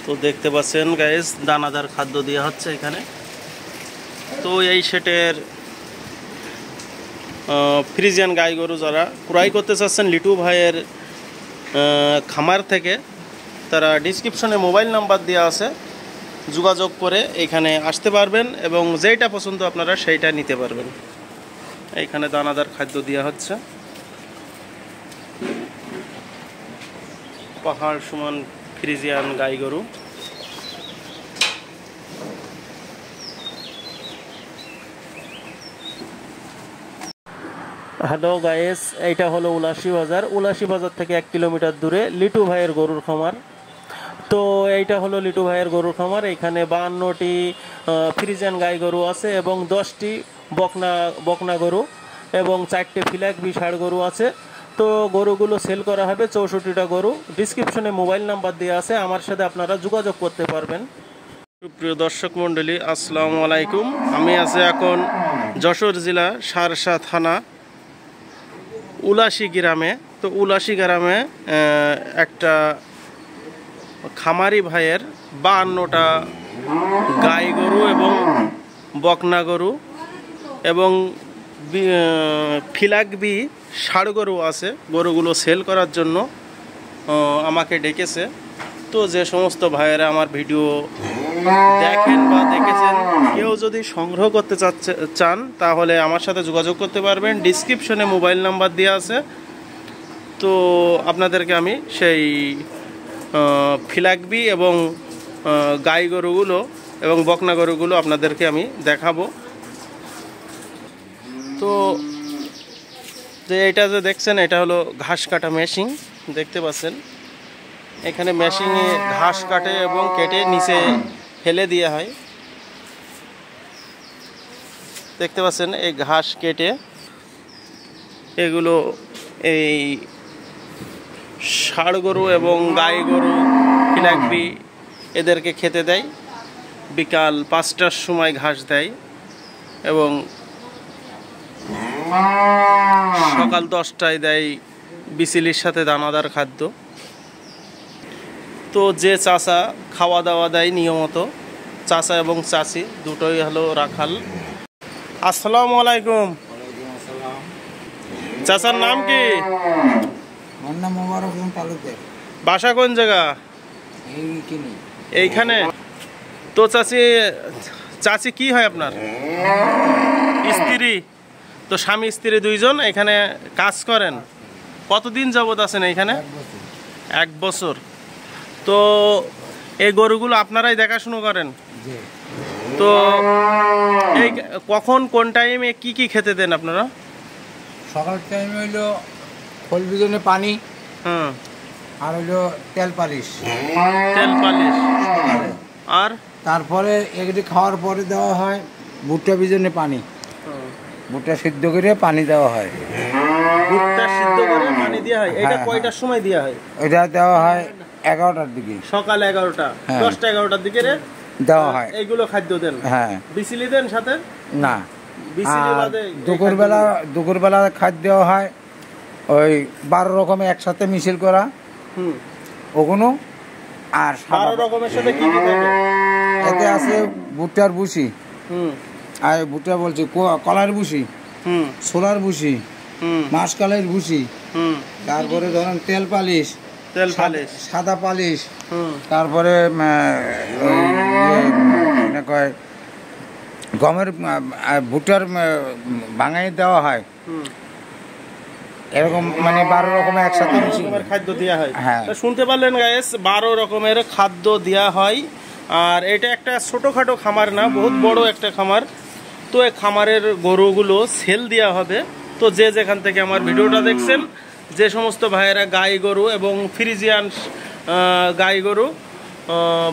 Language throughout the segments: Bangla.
তো দেখতে পাচ্ছেন গাইস, দানাদার খাদ্য দেওয়া হচ্ছে এখানে। তো এই সেটের ফ্রিজিয়ান গাই গরু যারা ক্রয় করতে চাচ্ছেন লিটু ভাইয়ের খামার থেকে, তারা ডিসক্রিপশনে মোবাইল নাম্বার দেওয়া আছে, যোগাযোগ করে এখানে আসতে পারবেন এবং যেইটা পছন্দ আপনারা সেইটা নিতে পারবেন। এইখানে দানাদার খাদ্য দেওয়া হচ্ছে। পাহাড় সমান ফ্রিজিয়ান গাই গরু। হ্যালো গাইস, এইটা হলো উলাশি বাজার। উলাশি বাজার থেকে 1 কিলোমিটার দূরে লিটু ভাইয়ের গরুর খামার। তো এইটা হলো লিটু ভাইয়ের গরুর খামার। এখানে 52টি ফ্রিজিয়ান গাই গরু আছে এবং 10টি বকনা গরু এবং 4টে ফিলাকবি ষাঁড় গরু আছে। তো গরুগুলো সেল করা হবে, 64টা গরু। ডিসক্রিপশনে মোবাইল নাম্বার দেওয়া আছে, আমার সাথে আপনারা যোগাযোগ করতে পারবেন। প্রিয় দর্শক মণ্ডলী, আসসালামু আলাইকুম। আমি আছি এখন যশোর জেলা সারসা থানা উলাশি গ্রামে। তো উলাশি গ্রামে একটা খামারি ভাইয়ের 52টা গাই গরু এবং বকনা গরু এবং ফিলাকবি ষাঁড় গরু আছে। গরুগুলো সেল করার জন্য আমাকে ডেকেছে। তো যে সমস্ত ভাইয়েরা আমার ভিডিও দেখেন বা দেখেছেন, কেউ যদি সংগ্রহ করতে চান তাহলে আমার সাথে যোগাযোগ করতে পারবেন। ডিসক্রিপশনে মোবাইল নাম্বার দেওয়া আছে। তো আপনাদেরকে আমি সেই ফিলাকবি এবং গাই গরুগুলো এবং বকনা গরুগুলো আপনাদেরকে আমি দেখাবো। তো যে এটা যে দেখছেন, এটা হলো ঘাস কাটা মেশিন। দেখতে পাচ্ছেন এখানে মেশিনে ঘাস কাটে এবং কেটে নিচে ফেলে দেওয়া হয়। দেখতে পাচ্ছেন এই ঘাস কেটে এগুলো এই ষাঁড় গরু এবং গাই গরু ফিলাকবি এদেরকে খেতে দেয়। বিকাল 5টার সময় ঘাস দেয় এবং সকাল 10টায় দেয় বিচিলির সাথে দানাদার খাদ্য। তো যে চাচা খাওয়া দাওয়া দেয় নিয়মিত, চাচা এবং চাচি দুটোই হলো রাখাল। আসসালামু আলাইকুম। চাচার নাম কি? বাসা কোন জায়গা? এইখানে। তো চাচি কি হয় আপনার? স্ত্রী। তো স্বামী স্ত্রী দুইজন এখানে কাজ করেন। কতদিন যাবত আছেন এইখানে? 1 বছর। তো এই গরুগুলো আপনারাই দেখাশুনো করেন? তো এই কখন কোন টাইমে কি কি খেতে দেন আপনারা? সকাল টাইমে হইলো খোল বিজনে পানি, আর হইলো তেল পালিশ। আর তারপরে এগুলি খাওয়ার পরে দেওয়া হয় ভুট্টা বিজনে পানি। ভুট্টা সিদ্ধ করে পানি দেওয়া হয়। ভুট্টা সিদ্ধ করে পানি দেওয়া হয়। এটা কয়টার সময় দেওয়া হয়? এটা দেওয়া হয় 11টার দিকে, সকাল 11টা। 10টা 11টার দিকে দেওয়া হয়। এইগুলো খাদ্য দেন? হ্যাঁ। বিচিলি দেন সাথে? না, বিচিলি বাদে দুপুরবেলা খাদ্য দেওয়া হয় ওই 12 রকমের একসাথে মিছিল করা ওগুলো। আর 12 রকমের সাথে কি কি থাকে? এতে আছে ভুট্টার ভুসি, আর ভুট্টা বলছি কলার ভুসি, ছোলার ভুসি, মাসকালের ভুসি, তারপরে ধরেন তেল পালিশ, সাদা পালিশ, তারপরে গমের ভুট্টার ভাঙাই দেওয়া হয়। এরকম মানে 12 রকমের একসাথে খাদ্য দেওয়া হয়। হ্যাঁ, শুনতে পারলেন গাইস, 12 রকমের খাদ্য দেওয়া হয়। আর এটা একটা ছোটোখাটো খামার না, বহুত বড় একটা খামার। তো এই খামারের গরুগুলো সেল দেওয়া হবে। তো যে যেখান থেকে আমার ভিডিওটা দেখছেন, যে সমস্ত ভাইয়েরা গাই গরু এবং ফ্রিজিয়ান গাই গরু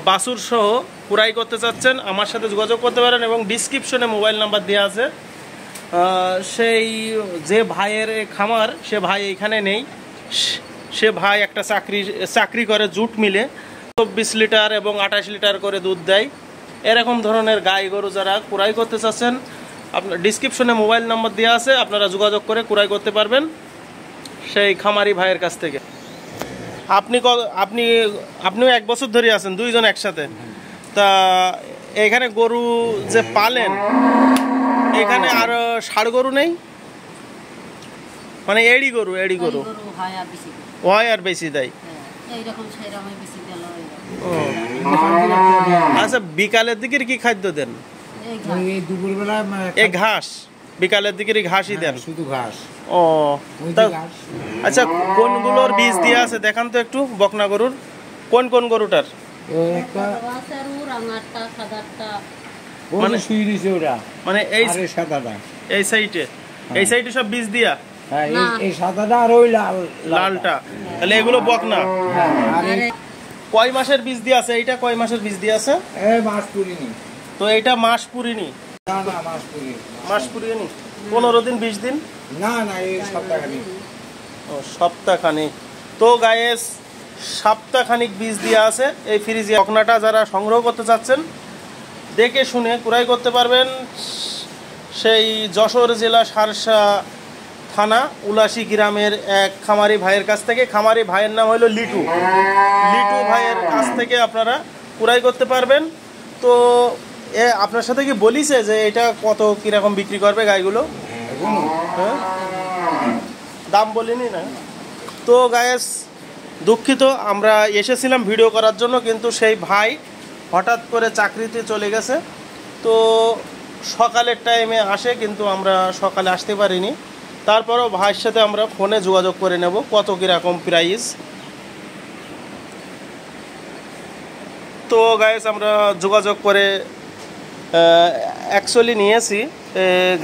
বাছুর সহ ক্রয় করতে চাচ্ছেন, আমার সাথে যোগাযোগ করতে পারেন এবং ডিসক্রিপশনে মোবাইল নাম্বার দেওয়া আছে। সেই যে ভাইয়ের খামার, সে ভাই এখানে নেই। সে ভাই একটা চাকরি করে জুট মিলে। 24 লিটার এবং 28 লিটার করে দুধ দেয়। এরকম ধরনের গাই গরু যারা ক্রয় করতে চাচ্ছেন, আপনার ডিসক্রিপশনে মোবাইল নাম্বার দেওয়া আছে, আপনারা যোগাযোগ করে ক্রয় করতে পারবেন সেই খামারি ভাইয়ের কাছ থেকে। আপনিও 1 বছর ধরে আছেন, দুইজন একসাথে। তা এখানে গরু যে পালেন, এখানে আর ষাড় গরু নেই, মানে এড়ি গরু হয় আর বেশি দেয়। আচ্ছা, বিকালের দিকের কি খাদ্য দেন? দুপুরবেলা এই ঘাস, বিকালের দিকের ঘাসই দেন? শুধু ঘাস। ও, আচ্ছা, কোনগুলোর বীজ দিয়ে আছে দেখান তো একটু, বকনা গরুর কোন কোন গরুটার? মানে এই সাইডে সব বীজ দিয়া, এই সাদাটা আর ওই লালটা, তাহলে এগুলো বকনা। কয় মাসের বীজ দিয়ে আছে? এইটা কয় মাসের বীজ দিয়ে আছে? মাস পুরিনি। তো এইটা মাস পুরিনি? মাস পুরিনি, 15 দিন 20 দিন? না না, এই সপ্তাহখানিক। ও, সপ্তাহখানিক। তো গায়েস সপ্তাহখানিক বীজ দিয়ে আছে এই ফ্রিজে। বকনাটা যারা সংগ্রহ করতে চাচ্ছেন দেখে শুনে ক্রয় করতে পারবেন সেই যশোর জেলা সারসা থানা উলাসী গ্রামের এক খামারি ভাইয়ের কাছ থেকে। খামারি ভাইয়ের নাম হলো লিটু ভাইয়ের কাছ থেকে আপনারা ক্রয় করতে পারবেন। তো আপনার সাথে কি বলিছে যে এটা কত কিরকম বিক্রি করবে গাইগুলো? হ্যাঁ, দাম বলিনি না? তো গায়েস দুঃখিত, আমরা এসেছিলাম ভিডিও করার জন্য, কিন্তু সেই ভাই হঠাৎ করে চাকরিতে চলে গেছে। তো সকালের টাইমে আসে, কিন্তু আমরা সকালে আসতে পারিনি। তারপরও ভাইয়ের সাথে আমরা ফোনে যোগাযোগ করে নেব কত কীরকম প্রাইস। তো গাইস আমরা যোগাযোগ করে অ্যাকচুয়ালি নিয়েছি।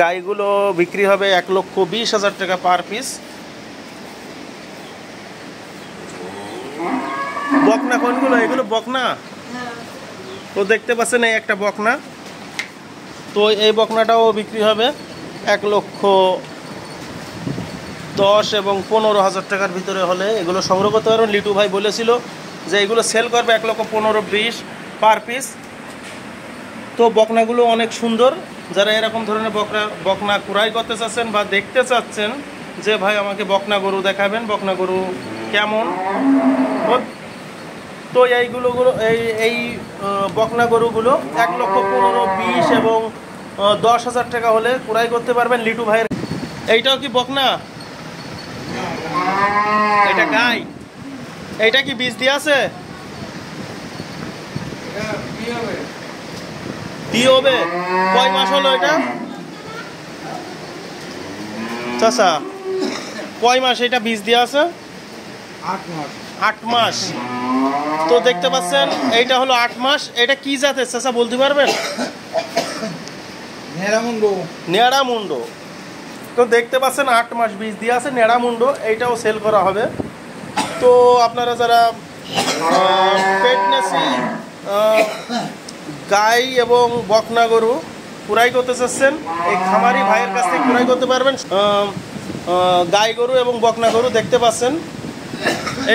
গাইগুলো বিক্রি হবে 1,20,000 টাকা পার পিস। বকনা কোনগুলো? এগুলো বকনা। তো দেখতে পাচ্ছেন এই একটা বকনা। তো এই বকনাটাও বিক্রি হবে 1,10,000 এবং 15,000 টাকার ভিতরে হলে এগুলো সংগ্রহ করতে পারবেন। লিটু ভাই বলেছিল যে এগুলো সেল করবে 1,15,20 পার পিস। তো বকনাগুলো অনেক সুন্দর। যারা এরকম ধরনের বকনা ক্রয় করতে চাচ্ছেন বা দেখতে চাচ্ছেন যে ভাই আমাকে বকনা গরু দেখাবেন, বকনা গরু কেমন, তো এই বকনা গরুগুলো 1,15,20 এবং 10,000 টাকা হলে ক্রয় করতে পারবেন লিটু ভাইয়ের। এইটাও কি বকনা? এটা গাই? এইটা কি বীজ দিয়ে আছে? দিয়ে হবে। কয় মাস হলো এটা চাচা? কয় মাস এটা বীজ দিয়ে আছে? 8 মাস। তো দেখতে পাচ্ছেন এইটা হলো 8 মাস। এটা কি জাতের চাচা বলতে পারবেন? নেড়ামুন্ডো। তো দেখতে পাচ্ছেন 8 মাস বীজ দিয়ে আছে, নেড়ামুন্ডো। এইটাও সেল করা হবে। তো আপনারা যারা প্রেগন্যান্সি গাই এবং বকনা গরু ক্রয় করতে চাচ্ছেন এই খামারি ভাইয়ের কাছ থেকে ক্রয় করতে পারবেন। গাই গরু এবং বকনা গরু দেখতে পাচ্ছেন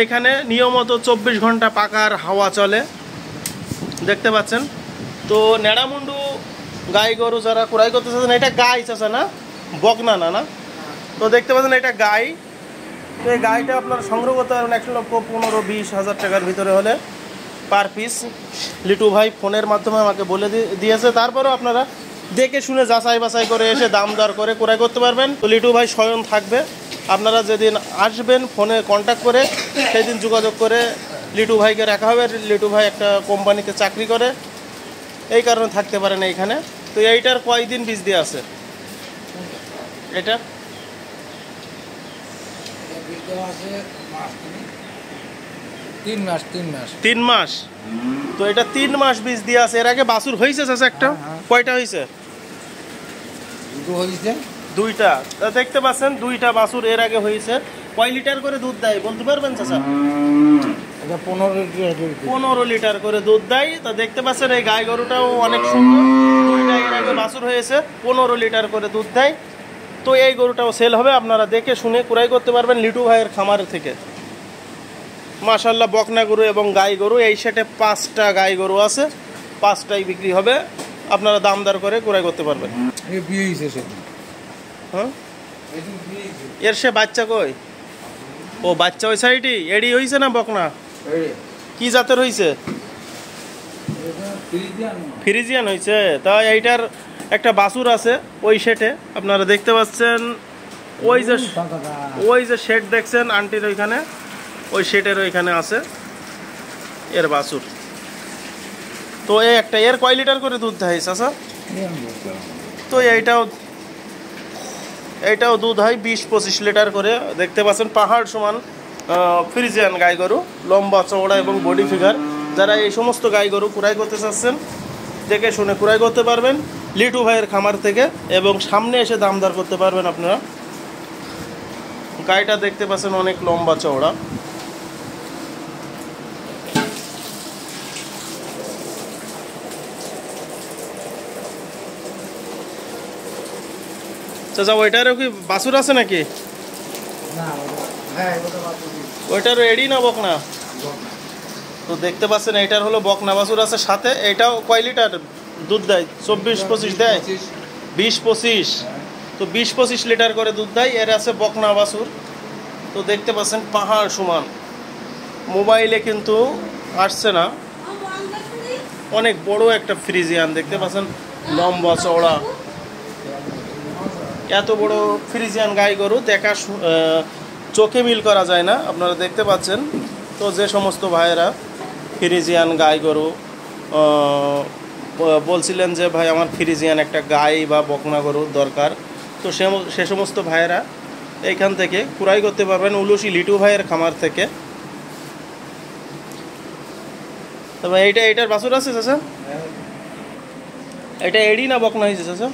এইখানে নিয়মিত 24 ঘন্টা পাকার হাওয়া চলে, দেখতে পাচ্ছেন। তো নেড়ামুন্ডু গাই গরু যারা ক্রয় করতে চাচ্ছেন, এটা গাই চাচা না, বকনা না? না। তো দেখতে পাচ্ছেন এটা গাই। তো এই গাইটা আপনারা সংগ্রহ করতে পারবেন 1,15,20,000 টাকার ভিতরে হলে পার পিস। লিটু ভাই ফোনের মাধ্যমে আমাকে বলে দিয়েছে। তারপরেও আপনারা দেখে শুনে যাচাই বাছাই করে এসে দাম দর করে ক্রয় করতে পারবেন। তো লিটু ভাই স্বয়ং থাকবে। আপনারা যেদিন আসবেন ফোনে কন্ট্যাক্ট করে সেই দিন যোগাযোগ করে লিটু ভাইকে রাখা হবে। লিটু ভাই একটা কোম্পানিতে চাকরি করে, এই কারণে থাকতে পারেন এইখানে। তো এইটার কয়দিন বীজ দিয়ে আছে? এটা 3 মাস। তো এটা 3 মাস বীজ দিয়ে আছে। এর আগে বাছুর হয়েছে চাচা একটা? কয়টা হয়েছে? দুইটা। দেখতে পাচ্ছেন 2টা বাছুর এর আগে হয়েছে। কয় লিটার করে দুধ দেয় বলতে পারবেন চাচা? 15 লিটার করে দুধ দেয়। তা দেখতে পাচ্ছেন এই গাই গরুটাও অনেক সুন্দর। 2টা এর আগে বাছুর হয়েছে, 15 লিটার করে দুধ দেয়। তো এই গরুটাও সেল হবে। আপনারা দেখে শুনে ক্রয় করতে পারবেন লিটু ভাইয়ের খামার থেকে। মাশাআল্লাহ, বকনা গরু এবং গাই গরু এই সেটে 5টা গাই গরু আছে, 5টাই বিক্রি হবে। আপনারা দাম দর করে ক্রয় করতে পারবেন। হ্যাঁ, এর সে বাচ্চা কই? ও বাচ্চা ওই সাইডে এডি হইছে না বকনা? কি জাতের হইছে? ফ্রিজিয়ান হইছে। তা এইটার একটা বাছুর আছে ওই শেটে, আপনারা দেখতে পাচ্ছেন। ওই যে শেড দেখছেন আন্টির ওইখানে, ওই শেটের ওইখানে আছে এর বাছুর। তো এই একটা এর কয় লিটার করে দুধ দেয় চাচা? তো এইটাও দুধ হয় 20-25 লিটার করে। দেখতে পাচ্ছেন পাহাড় সমান ফ্রিজিয়ান গাই গরু, লম্বা চওড়া এবং বডি ফিগার। যারা এই সমস্ত গাই গরু ক্রয় করতে চাচ্ছেন দেখে শুনে ক্রয় করতে পারবেন লিটু ভাইয়ের খামার থেকে, এবং সামনে এসে দাম দর করতে পারবেন আপনারা। গাইটা দেখতে পাচ্ছেন অনেক লম্বা চওড়া। চাচা ওইটারও কি বাছুর আছে নাকি? ওইটারও এডি না বকনা? তো দেখতে পাচ্ছেন এইটার হলো বকনা বাছুর আছে সাথে। এটাও কয় লিটার দুধ দেয়? 24-25 দেয়? 20-25। তো 20-25 লিটার করে দুধ দেয়। এর আছে বকনা বাছুর। তো দেখতে পাচ্ছেন পাহাড় সমান, মোবাইলে কিন্তু আসছে না, অনেক বড় একটা ফ্রিজিয়ান। দেখতে পাচ্ছেন লম্বা চওড়া, এত বড় ফ্রিজিয়ান গাই গরু দেখা চোখে মিল করা যায় না, আপনারা দেখতে পাচ্ছেন। তো যে সমস্ত ভাইয়েরা ফ্রিজিয়ান গাই গরু বলছিলেন যে ভাই আমার ফ্রিজিয়ান একটা গাই বা বকনা গরু দরকার, তো সে সমস্ত ভাইয়েরা এইখান থেকে ক্রয় করতে পারবেন উলুশি লিটু ভাইয়ের খামার থেকে। তবে এইটার বাছুর আছে চাচা? এটা এডি না বকনা হয়েছে চাচা?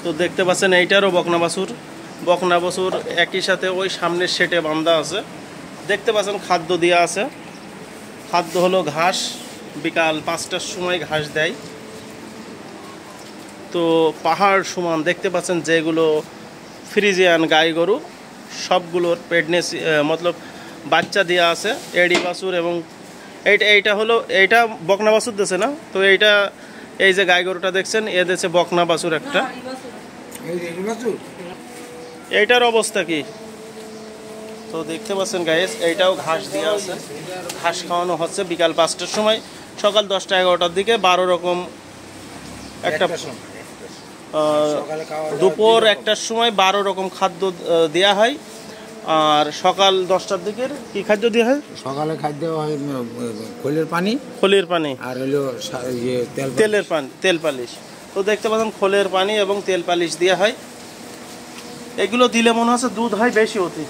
তো দেখতে পাচ্ছেন এইটারও বকনা বাছুর। বকনা বাছুর একই সাথে ওই সামনের শেটে বান্ধা আছে। দেখতে পাচ্ছেন খাদ্য দেওয়া আছে। খাদ্য হলো ঘাস, বিকাল 5টার সময় ঘাস দেয়। তো পাহাড় সমান দেখতে পাচ্ছেন যেগুলো ফ্রিজিয়ান গাই গরু সবগুলোর প্রেগনেন্সি মতলব বাচ্চা দেওয়া আছে, এডি বাছুর। এবং এইটা হলো এইটা বকনা বাছুর দিয়েছে না? তো এই যে গাই গরুটা দেখছেন এ দিয়েছে বকনা বাছুর একটা। এইটার অবস্থা কি? তো দেখতে পাচ্ছেন গাইস, এইটাও ঘাস দেওয়া আছে, ঘাস খাওয়ানো হচ্ছে বিকাল 5টার সময়। সকাল 10টা-11টার দিকে 12 রকম একটা, দুপুর 1টার সময় 12 রকম খাদ্য দেওয়া হয়। আর সকাল 10টার দিকের কি খাদ্য দেওয়া হয়? সকালে খাদ্য হয় খোলের পানি আর হলো তেলের পানি, তেল পালিশ। তো দেখতে পাচ্ছেন খোলের পানি এবং তেল পালিশ দেওয়া হয়। এগুলো দিলে মনে হচ্ছে দুধ হয় বেশি, অতি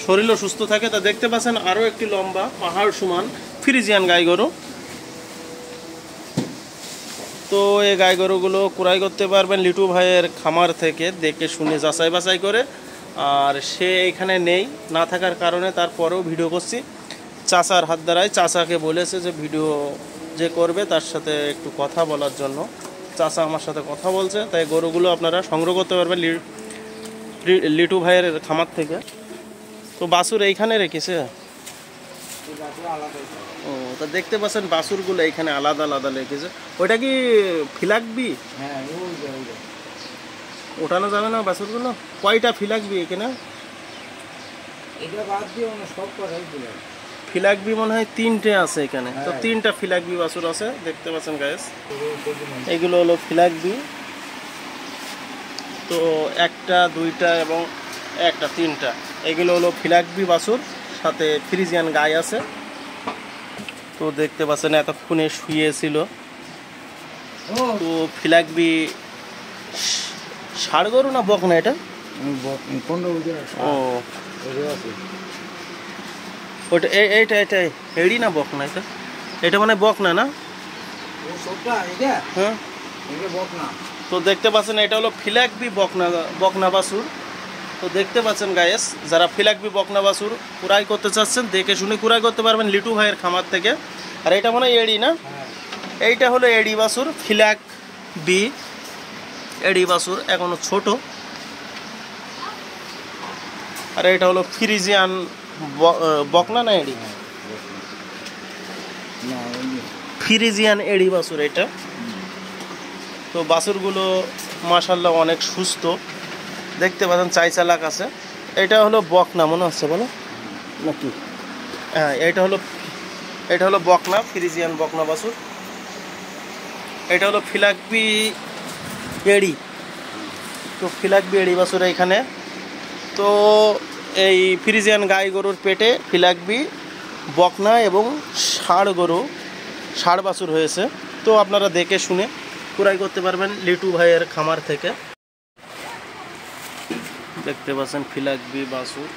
শরীরও সুস্থ থাকে। তা দেখতে পাচ্ছেন আরও একটি লম্বা পাহাড় সমান ফ্রিজিয়ান গাই গরু। তো এই গাই গরুগুলো ক্রয় করতে পারবেন লিটু ভাইয়ের খামার থেকে দেখে শুনে যাচাই বাছাই করে। আর সে এখানে নেই, না থাকার কারণে তারপরেও ভিডিও করছি চাচার হাত দ্বারাই। চাচাকে বলেছে যে ভিডিও যে করবে তার সাথে একটু কথা বলার জন্য। চাচা আমার সাথে কথা বলছে, তাই গরুগুলো আপনারা সংগ্রহ করতে পারবেন লিটু ভাইয়ের খামার থেকে। তো বাছুর এইখানে রেখেছে। ও, তা দেখতে পাচ্ছেন বাছুরগুলো এইখানে আলাদা আলাদা রেখেছে। ওইটা কি ফিলাকবি? হ্যাঁ, ওঠানো যাবে না বাছুরগুলো? কয়টা ফিলাকবি এখানে? ফিলাকবি মনে হয় 3টে আছে এখানে। তো 3টা ফিলাকবি বাছুর আছে, দেখতে পাচ্ছেন গাইস। এগুলো হলো ফিলাকবি। তো 1টা 2টা এবং 1টা 3টা এগুলো হলো ফিলাকবি বাছুর, সাথে ফ্রিজিয়ান গাই আছে। তো দেখতে পাচ্ছেন এতক্ষণে শুয়েছিল। তো ফিলাকবি ষাড় গরু না বকনা এটা? ও, ওটা এইটা এডি না বকনা? এটা মানে বকনা না? হ্যাঁ, তো দেখতে পাচ্ছেন এটা হলো ফিলাকবি বকনা বাছুর। তো দেখতে পাচ্ছেন গায়েস, যারা ফিলাকবি বকনা বাছুর ক্রয় করতে চাচ্ছেন দেখে শুনে ক্রয় করতে পারবেন লিটু ভাইয়ের খামার থেকে। আর এটা মানে এডি না? এইটা হলো এডি বাছুর, ফিলাকবি এডি বাছুর, এখনো ছোট। আর এটা হলো ফ্রিজিয়ান বকনা না এডি? ফ্রিজিয়ান এডি বাছুর এটা। তো বাছুরগুলো মাশাআল্লাহ অনেক সুস্থ, দেখতে পাচ্ছেন চাই চালাক আছে। এটা হলো বকনা মনে হচ্ছে, বলো? নাকি? হ্যাঁ, এটা হলো বকনা, ফ্রিজিয়ান বকনা বাছুর। এটা হলো ফিলাকবি এড়ি। তো ফিলাকবি এড়ি বাছুর এইখানে। তো এই ফ্রিজিয়ান গাই গরুর পেটে ফিলাকবি বকনা এবং ষাঁড় বাছুর হয়েছে। তো আপনারা দেখে শুনে ক্রয় করতে পারবেন লিটু ভাইয়ের খামার থেকে। দেখতে পাচ্ছেন ফিলাকবি বাছুর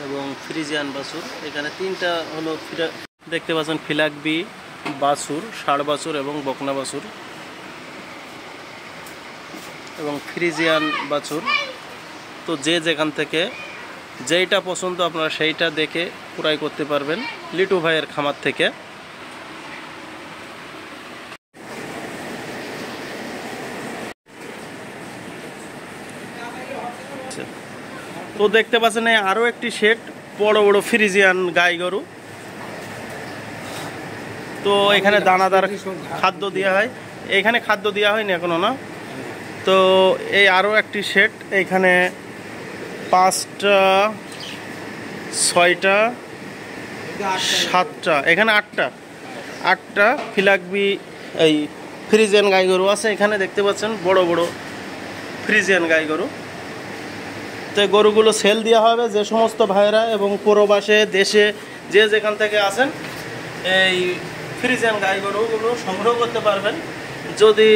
এবং ফ্রিজিয়ান বাছুর। এখানে তিনটা হলো দেখতে পাচ্ছেন ফিলাকবি বাছুর, ষাঁড় বাছুর এবং বকনা বাছুর এবং ফ্রিজিয়ান বাছুর। তো যে যেখান থেকে যেইটা পছন্দ আপনারা সেইটা দেখে ক্রয় করতে পারবেন লিটু ভাইয়ের খামার থেকে। তো দেখতে পাচ্ছেন আরও একটি সেট বড় বড় ফ্রিজিয়ান গাই গরু। তো এখানে দানাদার খাদ্য দেওয়া হয়, এখানে খাদ্য দেওয়া হয়নি এখনো না। তো এই আরও একটি সেট, এইখানে 5টা 6টা 7টা এখানে 8টা ফিলাকবি এই ফ্রিজিয়ান গাই গরু আছে। এখানে দেখতে পাচ্ছেন বড় বড় ফ্রিজিয়ান গাই গরু। তো গরুগুলো সেল দেওয়া হবে যে সমস্ত ভাইরা এবং প্রবাসে দেশে যে যেখান থেকে আসেন এই ফ্রিজিয়ান গাই গরুগুলো সংগ্রহ করতে পারবেন। যদি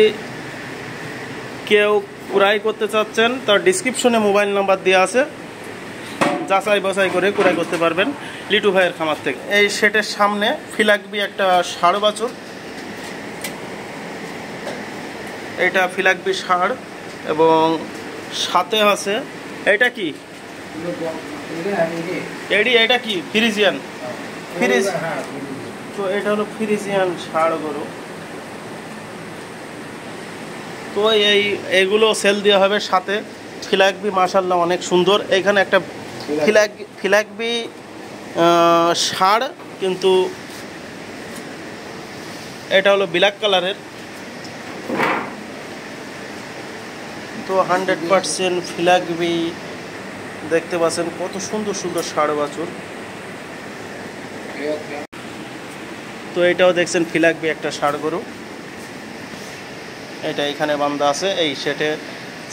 কেউ ক্রয় করতে চাচ্ছেন তার ডিসক্রিপশনে মোবাইল নাম্বার দেওয়া আছে, যাচাই বাছাই করে ক্রয় করতে পারবেন লিটু ভাইয়ের খামার থেকে। এই সেটের সামনে ফিলাকবি একটা ষাঁড় বাছুর, এটা ফিলাকবি ষাঁড় এবং সাথে আছে এটা কি এডি, এটা কি ফ্রিজিয়ান তো এটা হলো ফ্রিজিয়ান ষাঁড় গরু। তো এইগুলো সেল দেওয়া হবে সাথে। ফিলাকবি মাশাআল্লাহ অনেক সুন্দর। এখানে একটা ফিলাকবি ষাঁড়, কিন্তু এটা হলো ব্ল্যাক কালারের। তো 100% ফিলাকবি। দেখতে পাচ্ছেন কত সুন্দর সুন্দর ষাঁড় বাছুর। তো এটাও দেখছেন ফিলাকবি একটা ষাঁড় গরু, এটা এখানে বান্ধা আছে। এই সেটে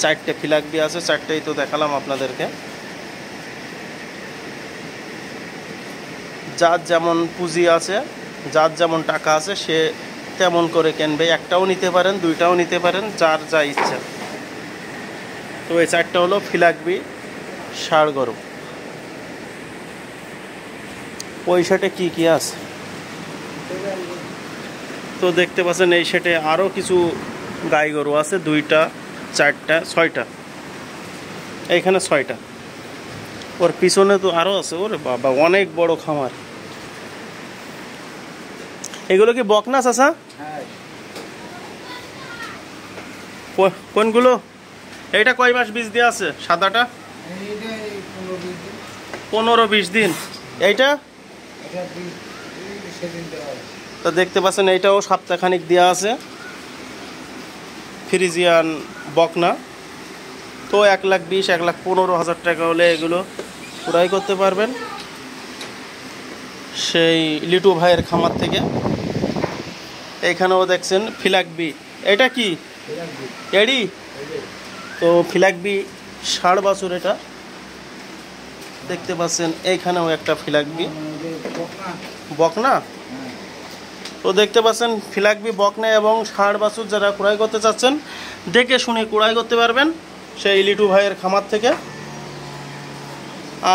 4টে ফিলাকবি আছে, 4টেই তো দেখালাম আপনাদেরকে। যার যেমন পুঁজি আছে, যার যেমন টাকা আছে সে তেমন করে কিনবে। একটাও নিতে পারেন, 2টাও নিতে পারেন, যার যা ইচ্ছা। তো এই 4টা হলো ফিলাকবি ষাঁড় গরু। ওই সেটে কি কি আছে তো দেখতে পাচ্ছেন। এই সেটে আরও কিছু গাই গরু আছে, 2টা 4টা 6টা, এইখানে 6টা। ওর পিছনে তো আরও আছে। ওরে বাবা, অনেক বড় খামার। এগুলো কি বকনা চাচা? কোনগুলো? এইটা কয় মাস বীজ দেওয়া আছে? সাদাটা 15-20 দিন। এইটা তো দেখতে পাচ্ছেন এইটাও সপ্তাহখানিক দেওয়া আছে। ফ্রিজিয়ান বকনা। তো 1,20,000-1,15,000 টাকা হলে এগুলো ক্রয় করতে পারবেন সেই লিটু ভাইয়ের খামার থেকে। এইখানেও দেখছেন ফিলাকবি। এটা কি এডি? তো ফিলাকবি ষাঁড় বাছুর এটা দেখতে পাচ্ছেন। এইখানেও একটা ফিলাকবি বকনা। তো দেখতে পাচ্ছেন ফিলাকবি বকনা এবং ষাঁড় বাছুর যারা ক্রয় করতে চাচ্ছেন দেখে শুনে ক্রয় করতে পারবেন সেই লিটু ভাইয়ের খামার থেকে।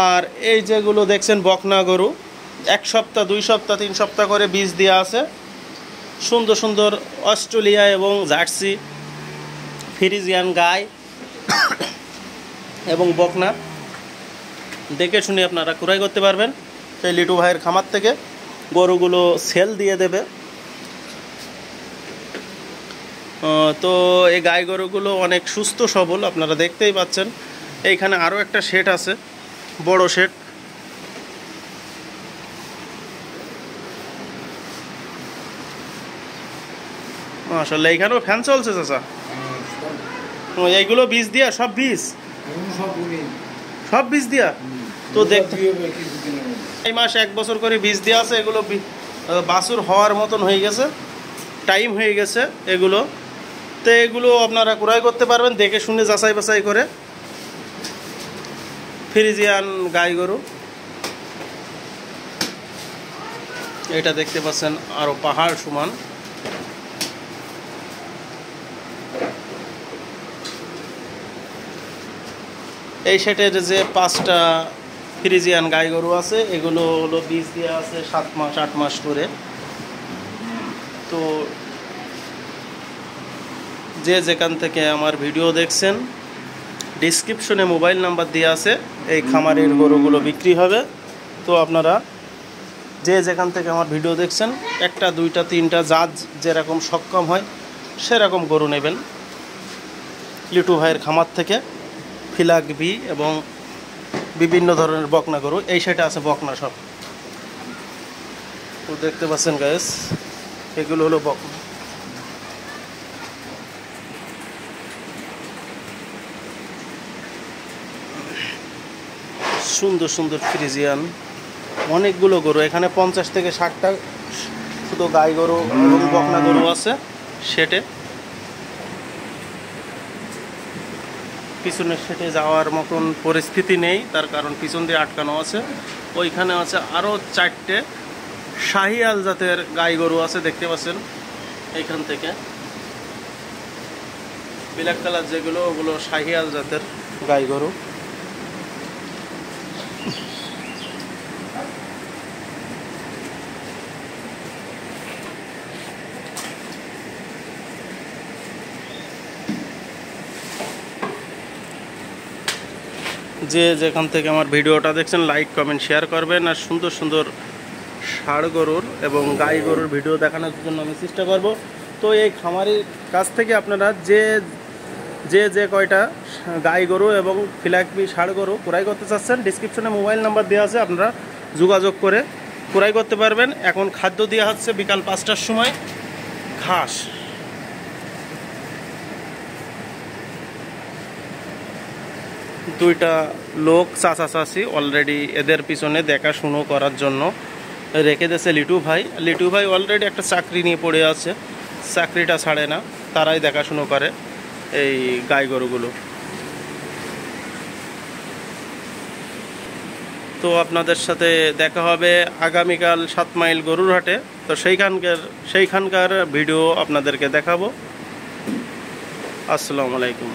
আর এই যেগুলো দেখছেন বকনা গরু, 1 সপ্তাহ 2 সপ্তাহ 3 সপ্তাহ করে বীজ দেওয়া আছে। সুন্দর সুন্দর অস্ট্রেলিয়া এবং জার্সি ফ্রিজিয়ান গাই এবং বকনা দেখে শুনে আপনারা ক্রয় করতে পারবেন সেই লিটু ভাইয়ের খামার থেকে। গরুগুলো সেল দিয়ে দেবে। তো এই গাই গরুগুলো অনেক সুস্থ সবল, আপনারা দেখতেই পাচ্ছেন। এইখানে আরও একটা সেট আছে, বড় সেট। মাশাআল্লাহ, এইখানেও ফ্যান চলছে চাচা। এইগুলো বীজ দিয়া? সব বীজ দিয়া? তো দেখতে এই মাস 1 বছর করে বীজ দেওয়া আছে, এগুলো বাছুর হওয়ার মতন হয়ে গেছে, টাইম হয়ে গেছে এগুলো। তো এগুলো আপনারা ক্রয় করতে পারবেন দেখে শুনে যাচাই বাছাই করে। ফ্রিজিয়ান গাই গরু এটা দেখতে পাচ্ছেন, আরো পাহাড় সমান। এই সেটের যে 5টা ফ্রিজিয়ান গাই গরু আছে, এগুলো হলো বীজ দেওয়া আছে 7 মাস 8 মাস করে। তো যে যেখান থেকে আমার ভিডিও দেখছেন, ডিসক্রিপশনে মোবাইল নাম্বার দেওয়া আছে, এই খামারের গরুগুলো বিক্রি হবে। তো আপনারা যে যেখান থেকে আমার ভিডিও দেখছেন, 1টা 2টা 3টা জাত যেরকম সক্ষম হয় সেরকম গরু নেবেন লিটু ভাইয়ের খামার থেকে। ফিলাক বি এবং বিভিন্ন ধরনের বকনা গরু, এই সেটা আছে বকনা সব। তো দেখতে পাচ্ছেন গাইস, এগুলো হলো বকনা। সুন্দর সুন্দর ফ্রিজিয়ান অনেকগুলো গরু, এখানে 50 থেকে 60টা শুধু গাই গরু এবং বকনা গরু আছে সেটে। পিছনের সেটে যাওয়ার মতন পরিস্থিতি নেই, তার কারণ পিছন দিয়ে আটকানো আছে। ওইখানে আছে আরও 4টে শাহিয়াল জাতের গাই গরু আছে, দেখতে পাচ্ছেন। এইখান থেকে ব্ল্যাক কালার যেগুলো, ওগুলো শাহিয়াল জাতের গাই গরু। যে যেখান থেকে আমার ভিডিওটা দেখছেন, লাইক কমেন্ট শেয়ার করবেন। আর সুন্দর সুন্দর ষাঁড় গরুর এবং গাই গরুর ভিডিও দেখানোর জন্য আমি চেষ্টা করব। তো এই খামারের কাছ থেকে আপনারা যে কয়টা গাই গরু এবং ফিলাকবি ষাঁড় গরু ক্রয় করতে চাচ্ছেন, ডিসক্রিপশনে মোবাইল নাম্বার দেওয়া আছে, আপনারা যোগাযোগ করে ক্রয় করতে পারবেন। এখন খাদ্য দেওয়া হচ্ছে বিকাল 5টার সময় ঘাস। দুইটা লোক চাচা চাচি অলরেডি এদের পিছনে দেখাশুনো করার জন্য রেখে দিয়েছে লিটু ভাই। লিটু ভাই অলরেডি একটা চাকরি নিয়ে পড়ে আছে, চাকরিটা ছাড়ে না, তারাই দেখাশুনো করে এই গাই গরুগুলো। তো আপনাদের সাথে দেখা হবে আগামীকাল 7 মাইল গরুর হাটে। তো সেইখানকার ভিডিও আপনাদেরকে দেখাবো। আসসালামু আলাইকুম।